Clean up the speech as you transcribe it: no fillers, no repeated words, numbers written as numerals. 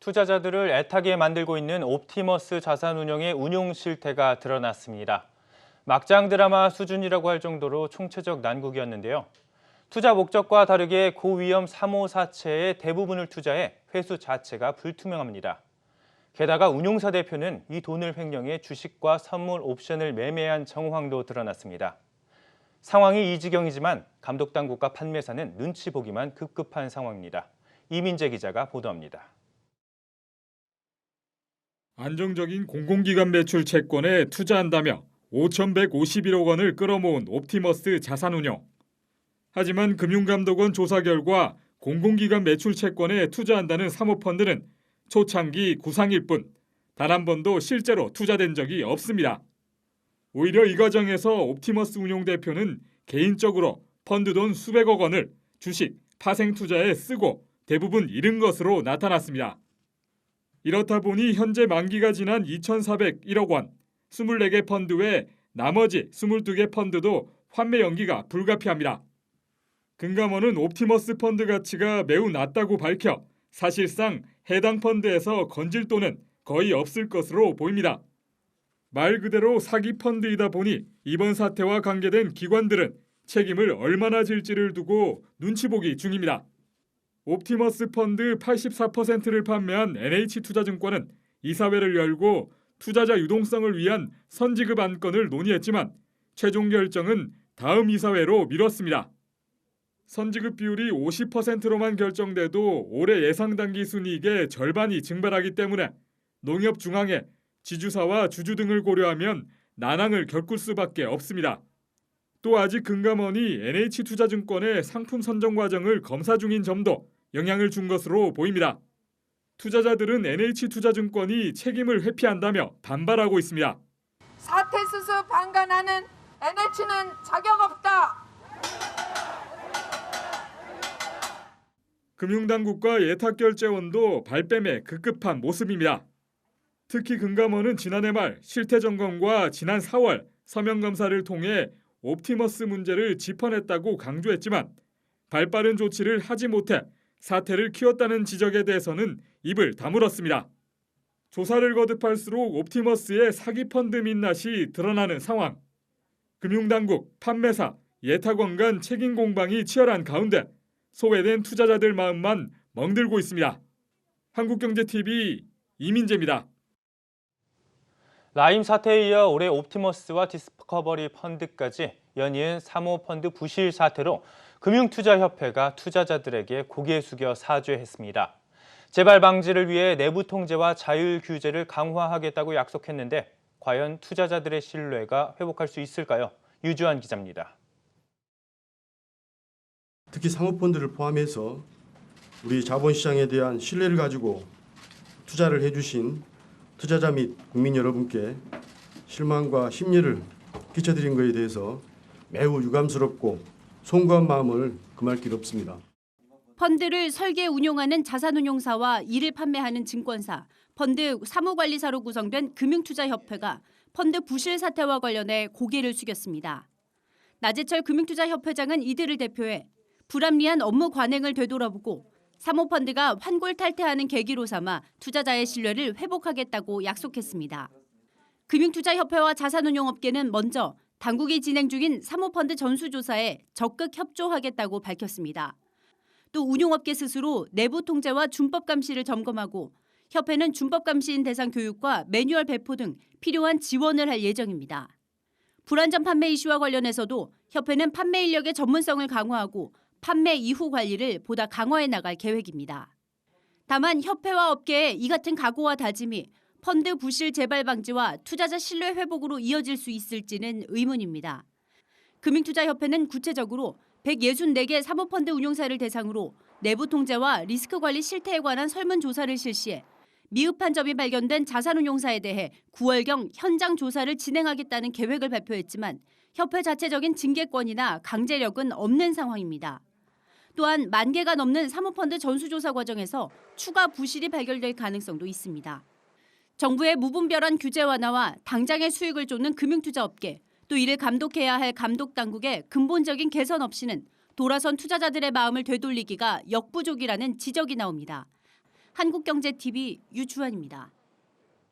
투자자들을 애타게 만들고 있는 옵티머스 자산운용의 운용 실태가 드러났습니다. 막장 드라마 수준이라고 할 정도로 총체적 난국이었는데요. 투자 목적과 다르게 고위험 3호 사채의 대부분을 투자해 회수 자체가 불투명합니다. 게다가 운용사 대표는 이 돈을 횡령해 주식과 선물 옵션을 매매한 정황도 드러났습니다. 상황이 이 지경이지만 감독당국과 판매사는 눈치 보기만 급급한 상황입니다. 이민재 기자가 보도합니다. 안정적인 공공기관 매출 채권에 투자한다며 5,151억 원을 끌어모은 옵티머스 자산운용. 하지만 금융감독원 조사 결과 공공기관 매출 채권에 투자한다는 사모펀드는 초창기 구상일 뿐 단 한 번도 실제로 투자된 적이 없습니다. 오히려 이 과정에서 옵티머스 운용 대표는 개인적으로 펀드 돈 수백억 원을 주식, 파생 투자에 쓰고 대부분 잃은 것으로 나타났습니다. 이렇다 보니 현재 만기가 지난 2,401억 원, 24개 펀드 외 나머지 22개 펀드도 환매 연기가 불가피합니다. 금감원은 옵티머스 펀드 가치가 매우 낮다고 밝혀 사실상 해당 펀드에서 건질 돈은 거의 없을 것으로 보입니다. 말 그대로 사기 펀드이다 보니 이번 사태와 관계된 기관들은 책임을 얼마나 질지를 두고 눈치 보기 중입니다. 옵티머스 펀드 84%를 판매한 NH투자증권은 이사회를 열고 투자자 유동성을 위한 선지급 안건을 논의했지만 최종 결정은 다음 이사회로 미뤘습니다. 선지급 비율이 50%로만 결정돼도 올해 예상 단기 순이익의 절반이 증발하기 때문에 농협중앙회, 지주사와 주주 등을 고려하면 난항을 겪을 수밖에 없습니다. 또 아직 금감원이 NH투자증권의 상품 선정 과정을 검사 중인 점도 영향을 준 것으로 보입니다. 투자자들은 NH투자증권이 책임을 회피한다며 반발하고 있습니다. 사태수수 방관하는 NH는 자격 없다. 금융당국과 예탁결제원도 발뺌에 급급한 모습입니다. 특히 금감원은 지난해 말 실태점검과 지난 4월 서면검사를 통해 옵티머스 문제를 짚어냈다고 강조했지만 발빠른 조치를 하지 못해 사태를 키웠다는 지적에 대해서는 입을 다물었습니다. 조사를 거듭할수록 옵티머스의 사기 펀드 민낯이 드러나는 상황. 금융당국, 판매사, 예탁원 간 책임 공방이 치열한 가운데 소외된 투자자들 마음만 멍들고 있습니다. 한국경제TV 이민재입니다. 라임 사태에 이어 올해 옵티머스와 디스커버리 펀드까지 연이은 3호 펀드 부실 사태로 금융투자협회가 투자자들에게 고개 숙여 사죄했습니다. 재발 방지를 위해 내부 통제와 자율 규제를 강화하겠다고 약속했는데 과연 투자자들의 신뢰가 회복할 수 있을까요? 유주환 기자입니다. 특히 사모펀드를 포함해서 우리 자본시장에 대한 신뢰를 가지고 투자를 해주신 투자자 및 국민 여러분께 실망과 심려를 끼쳐드린 것에 대해서 매우 유감스럽고 송구한 마음을 금할 길 없습니다. 펀드를 설계 운용하는 자산운용사와 이를 판매하는 증권사, 펀드 사무관리사로 구성된 금융투자협회가 펀드 부실 사태와 관련해 고개를 숙였습니다. 나재철 금융투자협회장은 이들을 대표해 불합리한 업무 관행을 되돌아보고 사모펀드가 환골탈태하는 계기로 삼아 투자자의 신뢰를 회복하겠다고 약속했습니다. 금융투자협회와 자산운용업계는 먼저 당국이 진행 중인 사모펀드 전수조사에 적극 협조하겠다고 밝혔습니다. 또 운용업계 스스로 내부 통제와 준법 감시를 점검하고 협회는 준법 감시인 대상 교육과 매뉴얼 배포 등 필요한 지원을 할 예정입니다. 불안전 판매 이슈와 관련해서도 협회는 판매 인력의 전문성을 강화하고 판매 이후 관리를 보다 강화해 나갈 계획입니다. 다만 협회와 업계의 이 같은 각오와 다짐이 펀드 부실 재발 방지와 투자자 신뢰 회복으로 이어질 수 있을지는 의문입니다. 금융투자협회는 구체적으로 164개 사모펀드 운용사를 대상으로 내부 통제와 리스크 관리 실태에 관한 설문조사를 실시해 미흡한 점이 발견된 자산운용사에 대해 9월경 현장 조사를 진행하겠다는 계획을 발표했지만 협회 자체적인 징계권이나 강제력은 없는 상황입니다. 또한 10,000개가 넘는 사모펀드 전수조사 과정에서 추가 부실이 발견될 가능성도 있습니다. 정부의 무분별한 규제 완화와 당장의 수익을 쫓는 금융투자업계, 또 이를 감독해야 할 감독당국의 근본적인 개선 없이는 돌아선 투자자들의 마음을 되돌리기가 역부족이라는 지적이 나옵니다. 한국경제TV 유주환입니다.